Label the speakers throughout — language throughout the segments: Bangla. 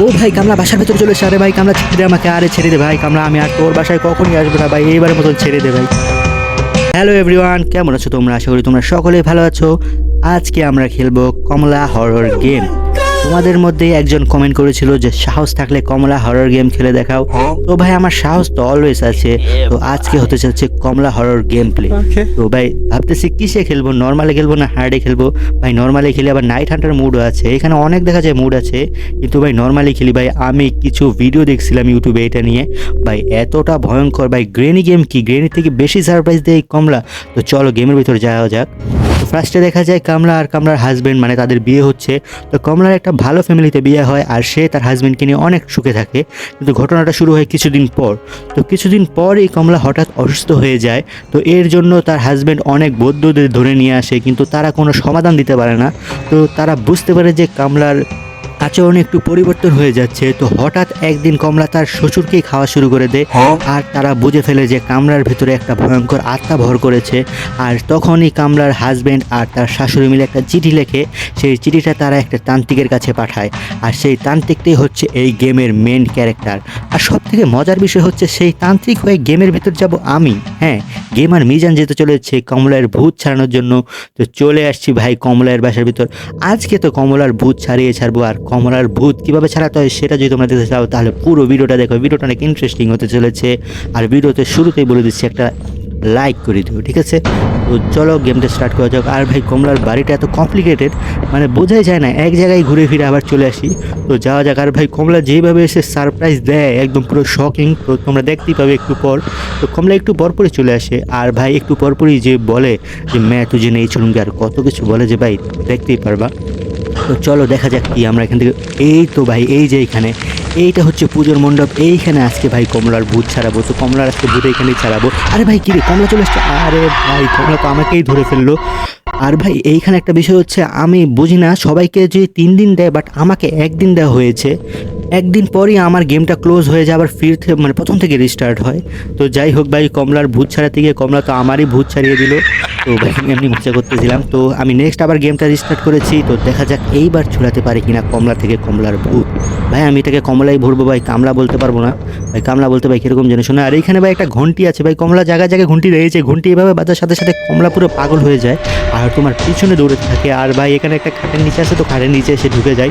Speaker 1: ও ভাই কামলা বাসার ভেতরে চলে এসে, আরে ভাই কামলা ছেড়ে দে আমাকে, আরে ছেড়ে দে ভাই কামলা, আমি আর তোর বাসায় কখনই আসবো না ভাই, এইবারের মতন ছেড়ে দে ভাই। হ্যালো এভরিওয়ান, কেমন আছো তোমরা? আশা করি তোমরা সকলেই ভালো আছো। আজকে আমরা খেলবো কমলা হরর গেম। তোমাদের মধ্যে একজন কমেন্ট করেছিল যে সাহস থাকলে কমলা হরর গেম খেলে দেখাও। তো ভাই আমার সাহস তো অলওয়েজ আছে। তো আজকে হতে যাচ্ছে কমলা হরর গেম প্লে। তো ভাই ভাবতেছি কিসে খেলবো, নর্মালে খেলবো না হার্ডে খেলবো? ভাই নর্মালে খেলে আবার নাইট হান্টার মুডও আছে, এখানে অনেক দেখা যায় মুড আছে, কিন্তু ভাই নর্মালি খেলি। ভাই আমি কিছু ভিডিও দেখছিলাম ইউটিউবে এটা নিয়ে, ভাই এতটা ভয়ঙ্কর ভাই। গ্রেনি গেম কি, গ্রেনি থেকে বেশি সারপ্রাইজ দেয় এই কমলা। তো চলো গেমের ভিতরে যাওয়া যাক। তো ফার্স্টে দেখা যায় কামলা আর কামলার হাজব্যান্ড মানে তাদের বিয়ে হচ্ছে। তো কমলার একটা ভালো ফ্যামিলিতে বিয়ে হয় আর সে তার হাজব্যান্ডকে নিয়ে অনেক সুখে থাকে। কিন্তু ঘটনাটা শুরু হয় কিছুদিন পর। তো কিছুদিন পর এই কমলা হঠাৎ অসুস্থ হয়ে যায়। তো এর জন্য তার হাজব্যান্ড অনেক বৌদ্ধদের ধরে নিয়ে আসে, কিন্তু তারা কোনো সমাধান দিতে পারে না। তো তারা বুঝতে পারে যে কামলার আচরণে একটু পরিবর্তন হয়ে যাচ্ছে। তো হঠাৎ একদিন কমলা তার শ্বশুরকেই খাওয়া শুরু করে দেয়। আর তারা বুঝে ফেলে যে কামলার ভিতরে একটা ভয়ঙ্কর আত্মা ভর করেছে। আর তখনই কামলার হাজব্যান্ড আর তার শাশুড়ি মিলে একটা চিঠি লেখে। সেই চিঠিটা তারা একটা তান্ত্রিকের কাছে পাঠায়। আর সেই তান্ত্রিকটাই হচ্ছে এই গেমের মেন ক্যারেক্টার। আর সব থেকে মজার বিষয় হচ্ছে সেই তান্ত্রিক হয়ে গেমের ভিতর যাব আমি। হ্যাঁ, গেমার মিজান যেতে চলেছে কমলার ভূত ছাড়ানোর জন্য। তো চলে আসছি ভাই কমলার বাসার ভিতর। আজকে তো কমলার ভূত ছাড়বো। আর কমলার ভূত কীভাবে ছাড়াতে হয় সেটা যদি তোমরা দেখতে চাও তাহলে পুরো ভিডিওটা দেখো, ভিডিওটা অনেক ইন্টারেস্টিং হতে চলেছে। আর ভিডিওতে শুরুতেই বলে দিচ্ছি একটা লাইক করে দিও, ঠিক আছে? তো চলো গেমটা স্টার্ট করা যাক। আর ভাই কমলার বাড়িটা এত কমপ্লিকেটেড, মানে বোঝাই যায় না, এক জায়গায় ঘুরে ফিরে আবার চলে আসি। তো যাওয়া যাক। আর ভাই কমলা যেভাবে এসে সারপ্রাইজ দেয় একদম পুরো শকিং, তো তোমরা দেখতেই পাবে একটু পর। তো কমলা একটু পরপরই চলে আসে। আর ভাই একটু পরপরই যে বলে যে ম্যা তুঝে নেই চলুঙ্গি, আর কত কিছু বলে যে ভাই দেখতেই পারবা। তো চলো দেখা যাক কি আমরা এখান থেকে। এই তো ভাই এই যে এইটা হচ্ছে পুজোর মণ্ডপ, এইখানে আজকে ভাই কমলার ভূত ছাড়াবো। তো কমলার আজকে ভূত এইখানেই ছাড়াবো। আরে ভাই কিরে কমলা চলে আসছে, আরে ভাই কমলা তো আমাকেই ধরে ফেললো। আর ভাই এইখানে একটা বিষয় হচ্ছে, আমি বুঝি না সবাইকে যে 3 দিন দেয়, বাট আমাকে 1 দিন দেওয়া হয়েছে। 1 দিন পরই আমার গেমটা ক্লোজ হয়ে যায়, আবার ফিরতে মানে প্রথম থেকে রিস্টার্ট হয়। তো যাই হোক ভাই, কমলার ভূত ছাড়াতে গিয়ে কমলা তো আমারই ভূত ছাড়িয়ে দিল। তো ভাই এমনি মজা করতেছিলাম। তো আমি নেক্সট আবার গেমটা রিস্টার্ট করেছি। তো দেখা যাক এইবার ছুড়াতে পারি কিনা কমলা থেকে কমলার ভূত। ভাই আমি এটাকে কমলাই ভরবো ভাই, কামলা বলতে পারবো না ভাই। কামলা বলতে ভাই কীরকম যেন শোনা। আর এইখানে ভাই একটা ঘন্টি আছে ভাই, কমলা জায়গায় জায়গায় ঘন্টি রয়েছে। ঘন্টি এভাবে বাজার সাথে সাথে কমলা পুরো পাগল হয়ে যায় আর তোমার পিছনে দৌড়াতে থাকে। আর ভাই এখানে একটা খাটের নিচে আছে, তো খাটের নিচে এসে ঢুকে যায়।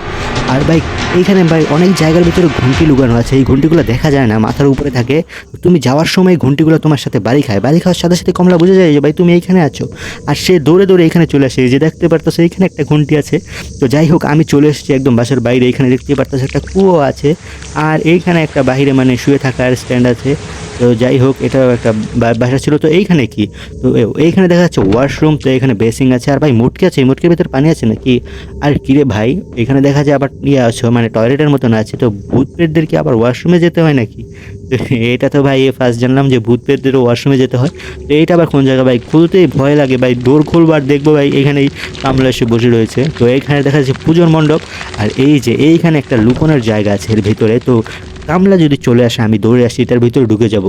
Speaker 1: আর ভাই এইখানে ভাই অনেক জায়গার ভিতরে ঘন্টি লুকানো আছে, এই ঘন্টিগুলো দেখা যায় না, মাথার উপরে থাকে। তুমি যাওয়ার সময় ঘন্টিগুলো তোমার সাথে বাড়ি খাওয়ার সাথে সাথে কমলা বুঝে যায় যে ভাই তুমি এইখানে আছো। আর সে দৌড়ে দৌড়ে এখানে চলে আসে, যে দেখতে পারতেছে এইখানে একটা ঘন্টি আছে। তো যাই হোক আমি চলে এসেছি একদম বাসার বাইরে। এখানে দেখতে পারতেছে একটা কুয়ো আছে, আর এইখানে একটা বাইরে মানে শুয়ে থাকার স্ট্যান্ড আছে। তো যাই হোক এটাও একটা বাসা ছিল। তো এইখানে কি, তো এইখানে দেখা যাচ্ছে ওয়াশরুম। তো এখানে বেসিং আছে। আর ভাই মুটকি আছে, মুটকির ভিতরে পানি আছে নাকি? আর কিরে ভাই এখানে দেখা যায় আবার ইয়ে আছে মানে টয়লেটের মতন আছে। তো ভূত প্রেতদের কি আবার ওয়াশরুমে যেতে হয় নাকি? এটা তো ভাই ফার্স্ট জানলাম যে ভূত প্রেতদেরও ওয়াশরুমে যেতে হয়। তো এইটা আবার কোন জায়গা ভাই, খুলতেই ভয় লাগে ভাই। ডোর খুলবো আর দেখবো ভাই এখানেই কামলা এসে বসে রয়েছে। তো এইখানে দেখা যাচ্ছে পুজোর মণ্ডপ। আর এই যে এইখানে একটা লুকোনোর জায়গা আছে এর ভিতরে। তো কামলা যদি চলে আসে আমি দৌড়ে আসি, তার ভিতরে ঢুকে যাব।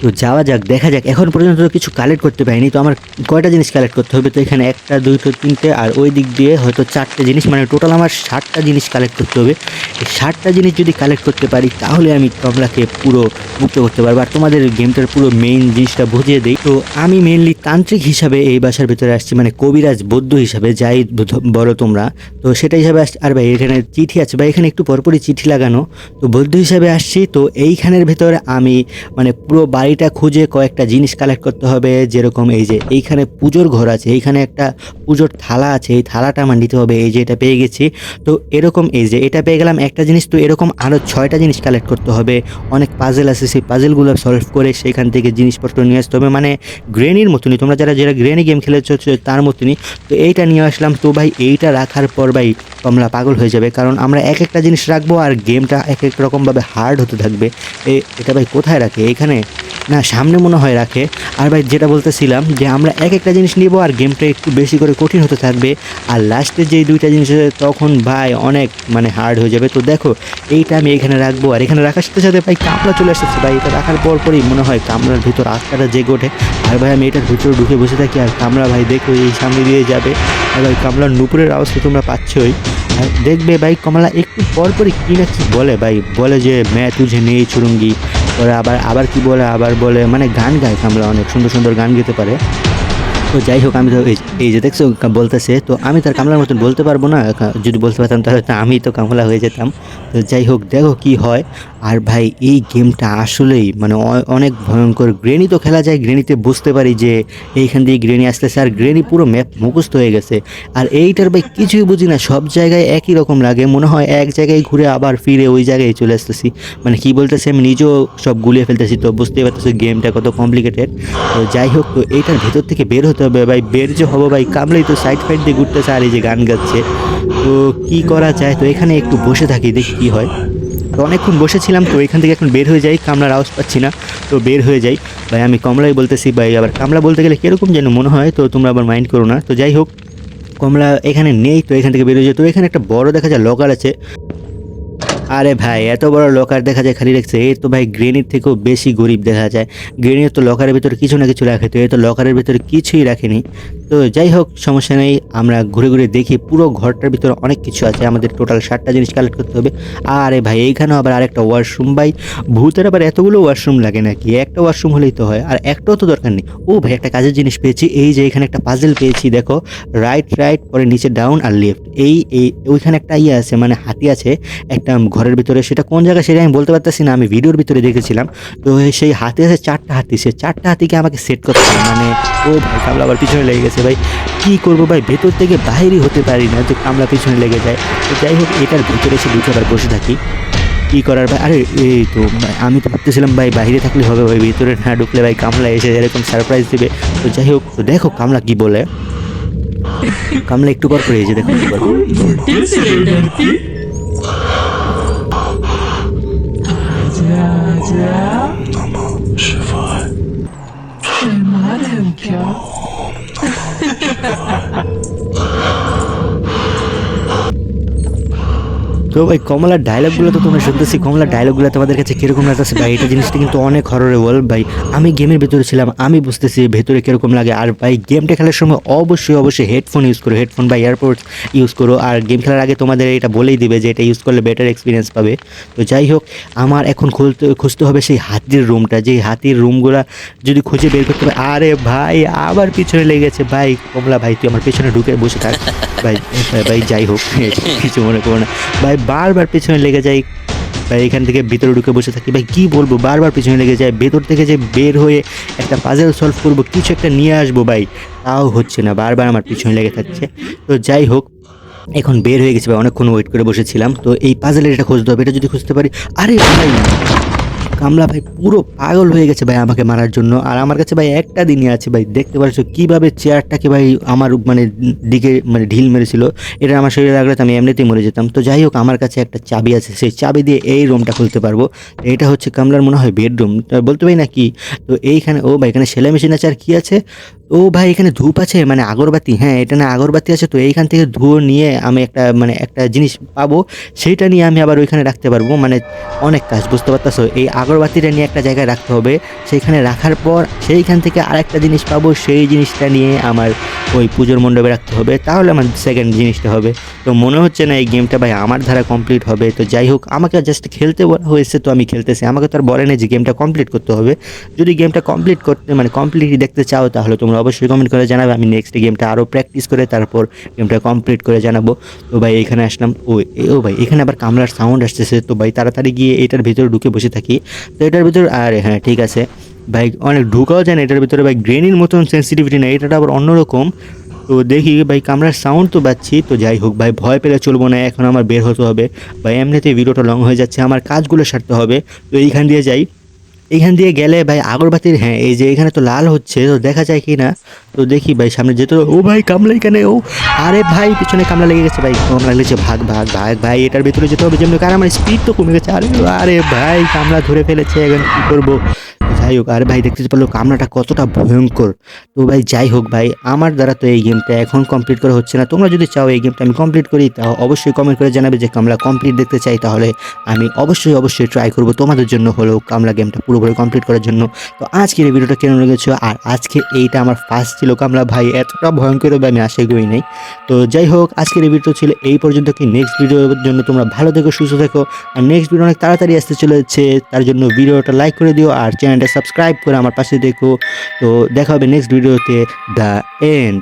Speaker 1: তো যাওয়া যাক, দেখা যাক। এখন পর্যন্ত তো কিছু কালেক্ট করতে পারিনি। তো আমার কয়টা জিনিস কালেক্ট করতে হবে? তো এখানে 1টা 2টো 3টে আর ওই দিক দিয়ে হয়তো 4টে জিনিস, মানে টোটাল আমার 7টা জিনিস কালেক্ট করতে হবে। এই 7টা জিনিস যদি কালেক্ট করতে পারি তাহলে আমি কমলাকে পুরো মুক্ত করতে পারবো। আর তোমাদের গেমটার পুরো মেইন জিনিসটা বুঝিয়ে দিই। তো আমি মেইনলি তান্ত্রিক হিসাবে এই বাসার ভিতরে আসছি, মানে কবিরাজ বৌদ্ধ হিসাবে, যাই বলো তোমরা। তো সেটা হিসাবে আসছি। আর ভাই এখানে চিঠি আছে ভাই, এখানে একটু পরপরই চিঠি লাগানো। তো বৌদ্ধ হিসাবে আসছি। তো এইখানের ভেতরে আমি মানে পুরো বাড়িটা খুঁজে কয়েকটা জিনিস কালেক্ট করতে হবে। যেরকম এই যে এইখানে পুজোর ঘর আছে, এইখানে একটা পুজোর থালা আছে, এই থালাটা আমার নিতে হবে। এই যে এটা পেয়ে গেছি। তো এরকম এই যে এটা পেয়ে গেলাম একটা জিনিস। তো এরকম আরও 6টা জিনিস কালেক্ট করতে হবে। অনেক পাজেল আছে, সেই পাজেলগুলো সলভ করে সেখান থেকে জিনিসপত্র নিয়ে আসতে হবে, মানে গ্রেনির মতনই। তোমরা যারা গ্রেনি গেম খেলেছো তার মতনই। তো এইটা নিয়ে আসলাম। তো ভাই এইটা রাখার পর ভাই কমলা পাগল হয়ে যাবে, কারণ আমরা এক একটা জিনিস রাখবো আর গেমটা এক এক রকমভাবে হার্ড হতে থাকবে। এটা ভাই কোথায় রাখে? এখানে না, সামনে মনে হয় রাখে। আর ভাই যেটা বলতেছিলাম যে আমরা এক একটা জিনিস নিব আর গেমটা একটু বেশি করে কঠিন হতে থাকবে। আর লাস্টে যেই 2টা জিনিস আছে তখন ভাই অনেক মানে হার্ড হয়ে যাবে। তো দেখো এইটা আমি এখানে রাখবো, আর এখানে রাখার সাথে সাথে ভাই কামলা চলে আসতেছে ভাই। এটা রাখার পরই মনে হয় কামলার ভিতর আত্মাটা জেগে ওঠে। আর ভাই আমি এটার ভিতরে ঢুকে বসে থাকি, আর কামলা ভাই দেখো এই সামনে দিয়ে যাবে। আর ভাই কামলার নুপুরের আওয়াজ তো তোমরা পাচ্ছই। আর দেখবে ভাই কমলা একটু পর পরই কি না কি বলে ভাই, বলে যে मैं तुझे नहीं छोड़ूंगी, পরে আবার আবার কি বলে, আবার বলে মানে গান গায় কামলা, অনেক সুন্দর সুন্দর গান গেতে পারে। তো যাই হোক আমি তো এই যে দেখছো বলতেছে, তো আমি তার কামলার মতন বলতে পারবো না, যদি বলতে পারতাম তাহলে তো আমি তো কামলা হয়ে যেতাম। তো যাই হোক দেখো কি হয়। আর ভাই এই গেমটা আসলেই মানে অনেক ভয়ঙ্কর। গ্রেনি তো খেলা যায়, গ্রেনিতে বুঝতে পারি যে এইখান দিয়ে গ্রেনি আসতেছে, আর গ্রেনি পুরো ম্যাপ মুখস্থ হয়ে গেছে। আর এইটার ভাই কিছুই বুঝি না, সব জায়গায় একই রকম লাগে, মনে হয় এক জায়গায় ঘুরে আবার ফিরে ওই জায়গায় চলে আসতেছি। মানে কি বলতেছি আমি নিজেও সব গুলিয়ে ফেলতেছি, তো বুঝতেই পারতেছি গেমটা কত কমপ্লিকেটেড। তো যাই হোক, তো এইটার ভেতর থেকে বের হতে হবে ভাই। বের যে হবো ভাই, কামলাই তো সাইড ফাইড দিয়ে ঘুরতেছে আর এই যে গান গাচ্ছে। তো কি করা যায়, তো এখানে একটু বসে থাকি দেখি কি হয়। তো অনেকক্ষণ বসেছিলাম, তো এখান থেকে এখন বের হয়ে যাই, কামলার আওয়াজ পাচ্ছি না, তো বের হয়ে যাই। ভাই আমি কমলাই বলতেছি ভাই, আবার কামলা বলতে গেলে কীরকম যেন মনে হয়, তো তোমরা আবার মাইন্ড করো না। তো যাই হোক, কমলা এখানে নেই, তো এখান থেকে বের হয়ে যায়। তো এখানে একটা বড় দেখা যায় লকার আছে। আরে ভাই এত বড় লকার দেখা যায় খালি রাখছে, এ তো ভাই গ্রেনির থেকেও বেশি গরিব দেখা যায়। গ্রেনির তো লকারের ভিতরে কিছু না কিছু রাখে, তো এ তো লকারের ভিতরে কিছুই রাখেনি। তো যাই হোক সমস্যা নেই, আমরা ঘুরে ঘুরে দেখি পুরো ঘরটার ভিতরে অনেক কিছু আছে, আমাদের টোটাল 7টা জিনিস কালেক্ট করতে হবে। আরে ভাই এইখানেও আবার আরেকটা ওয়াশরুম। ভাই ভূতের আবার এতগুলো ওয়াশরুম লাগে নাকি, একটা ওয়াশরুম হলেই তো হয়, আর একটাও তো দরকার নেই। ও ভাই একটা কাজের জিনিস পেয়েছি, এই যে এখানে একটা পাজেল পেয়েছি দেখো, রাইট রাইট পরে নিচে ডাউন আর লেফট, এই ওইখানে একটা ইয়ে আছে মানে হাতি আছে একটা ঘরের ভিতরে, সেটা কোন জায়গায় সেটা আমি বলতে পারতেছি না, আমি ভিডিওর ভিতরে দেখেছিলাম। তো সেই হাতি আছে 4টা হাতি, সে 4টা হাতিকে আমাকে সেট করতে হবে মানে। ও ভাই কামলা আবার পিছনে লেগে গেছে ভাই, কি করবো ভাই, ভেতর থেকে বাইরেই হতে পারি না, তো কামলা পিছনে লেগে যায়। তো যাই হোক এটার ভিতরে এসে ঢুকে আবার বসে থাকি, কি করার ভাই। আরে এই তো আমি তো ভাবতেছিলাম ভাই বাইরে থাকলে হবে, ভাই ভিতরে না ঢুকলে ভাই কামলা এসে এরকম সারপ্রাইজ দেবে। তো যাই হোক, তো দেখো কামলা কি বলে। কামলা একটু পর পরে এই যে দেখো কি বলে। তো ভাই কমলার ডায়লগগুলো তো তোমরা শুনতেছি, কমলার ডায়লগগুলো তোমাদের কাছে কিরকম লাগতেছে ভাই? এটা জিনিসটা কিন্তু অনেক হররেবল ভাই। আমি গেমের ভিতরে ছিলাম, আমি বুঝতেছি ভেতরে কিরকম লাগে। আর ভাই গেমটা খেলার সময় অবশ্যই হেডফোন ইউজ করো, হেডফোন বা এয়ারপোর্টস ইউজ করো। আর গেম খেলার আগে তোমাদের এটা বলেই দিবে যে এটা ইউজ করলে বেটার এক্সপিরিয়েন্স পাবে। তো যাই হোক, আমার এখন খুঁজতে হবে সেই হাতির রুমটা, যে হাতির রুমগুলা যদি খুঁজে বের করতে হবে। আরে ভাই আবার পিছনে লেগেছে ভাই, কমলা ভাই তুই আমার পেছনে ঢুকে বসে থাক ভাই। ভাই যাই হোক কিছু মনে করো না ভাই, বারবার পেছনে লেগে যাই ভাই, এখান থেকে ভিতরে ঢুকে বসে থাকি ভাই, কি বলবো বারবার পিছনে লেগে যায়। ভেতর থেকে যে বের হয়ে একটা পাজেল সলভ করবো, কিছু একটা নিয়ে আসবো ভাই, তাও হচ্ছে না, বারবার আমার পিছনে লেগে থাকছে। তো যাই হোক এখন বের হয়ে গেছে ভাই, অনেকক্ষণ ওয়েট করে বসেছিলাম। তো এই পাজেলের এটা খুঁজতে হবে, এটা যদি খুঁজতে পারি। আরে ভাই কামলা ভাই পুরো পাগল হয়ে গেছে ভাই আমাকে মারার জন্য। আর আমার কাছে ভাই একটা দিনই আছে ভাই, দেখতে পাচ্ছ কীভাবে চেয়ারটাকে ভাই আমার মানে দিকে মানে ঢিল মেরেছিল। এটা আমার শরীরে লাগলে তো আমি এমনিতেই মরে যেতাম। তো যাই হোক আমার কাছে একটা চাবি আছে, সেই চাবি দিয়ে এই রুমটা খুলতে পারবো। এটা হচ্ছে কামলার মনে হয় বেডরুম, বলতে পারি না কি। তো এইখানে ও ভাই এখানে সেলাই মেশিন আছে, আর কি আছে, ও ভাই এখানে ধূপ আছে মানে আগরবাতি, হ্যাঁ এটা না আগরবাতি আছে। তো এইখান থেকে ধুয়ো নিয়ে আমি একটা মানে একটা জিনিস পাবো, সেইটা নিয়ে আমি আবার ওইখানে রাখতে পারবো। মানে অনেক কাজ, বুঝতে পারতেছো। এই আগরবাতিটা নিয়ে একটা জায়গায় রাখতে হবে, সেইখানে রাখার পর সেইখান থেকে আরেকটা জিনিস পাবো, সেই জিনিসটা নিয়ে আমার ওই পুজোর মণ্ডপে রাখতে হবে, তাহলে আমার সেকেন্ড জিনিসটা হবে। তো মনে হচ্ছে না এই গেমটা ভাই আমার দ্বারা কমপ্লিট হবে। তো যাই হোক আমাকে জাস্ট খেলতে বলা হয়েছে, তো আমি খেলতেছি, আমাকে তো আর বলে না যে গেমটা কমপ্লিট করতে হবে। যদি গেমটা কমপ্লিট করতে মানে কমপ্লিটলি দেখতে চাও তাহলে তোমরা অবশ্যই কমেন্ট করে জানাবে, আমি নেক্সট গেমটা আরও প্র্যাকটিস করে তারপর গেমটা কমপ্লিট করে জানাবো। তো ভাই এখানে আসলাম, ও ভাই এখানে আবার কামলার সাউন্ড আসতেছে। তো ভাই তাড়াতাড়ি গিয়ে এটার ভিতরে ঢুকে বসে থাকি। তো এটার ভিতরে আরে হ্যাঁ ঠিক আছে ভাই, অনেক ঢুকাও যায় না এটার ভিতরে ভাই, গ্রেনির মতন সেন্সিটিভিটি না, এটা আবার অন্যরকম। তো দেখি ভাই কামরার সাউন্ড তো পাচ্ছি। তো যাই হোক ভাই ভয় পেলে চলবো না, এখন আমার বের হতে হবে ভাই, এমনিতেই ভিডিওটা লং হয়ে যাচ্ছে, আমার কাজগুলো সারতে হবে। তো এইখান দিয়ে যাই, এইখান দিয়ে গেলে ভাই আগরবাতির, হ্যাঁ এই যে এখানে তো লাল হচ্ছে, তো দেখা যায় কি না। তো দেখি ভাই সামনে যেতে, ও ভাই কামলা এখানে, ও আরে ভাই পিছনে কামলা লেগে গেছে ভাই, কামলা লেগেছে, ভাগ ভাগ ভাগ ভাই, এটার ভিতরে যেতে হবে যেমন, কারণ আমার স্পিড তো কমে গেছে। আরে আরে ভাই কামলা ধরে ফেলেছে, এখন কী করবো। যাই যাই হোক, আর ভাই দেখতে পারলো কামড়াটা কতটা ভয়ঙ্কর। তো ভাই যাই হোক ভাই, আমার দ্বারা তো এই গেমটা এখন কমপ্লিট করা হচ্ছে না। তোমরা যদি চাও এই গেমটা আমি কমপ্লিট করি, তা অবশ্যই কমেন্ট করে জানাবে যে কামলা কমপ্লিট দেখতে চাই, তাহলে আমি অবশ্যই ট্রাই করব তোমাদের জন্য হলেও কামলা গেমটা পুরোপুরি কমপ্লিট করার জন্য। তো আজকের এই ভিডিওটা কেন লেগেছো, আর আজকে এইটা আমার ফার্স্ট ছিল কামলা ভাই, এতটা ভয়ঙ্কর হবে আমি আশা করি নাই। তো যাই হোক, আজকের এই ভিডিও ছিল এই পর্যন্ত। কি নেক্সট ভিডিওর জন্য তোমরা ভালো থেকো, সুস্থ থেকো, আর নেক্সট ভিডিও অনেক তাড়াতাড়ি আসতে চলেছে। তার জন্য ভিডিওটা লাইক করে দিও আর চ্যানেলটা সাবস্ক্রাইব করে আমার পাশে দেখো। তো দেখা হবে নেক্সট ভিডিওতে। The end.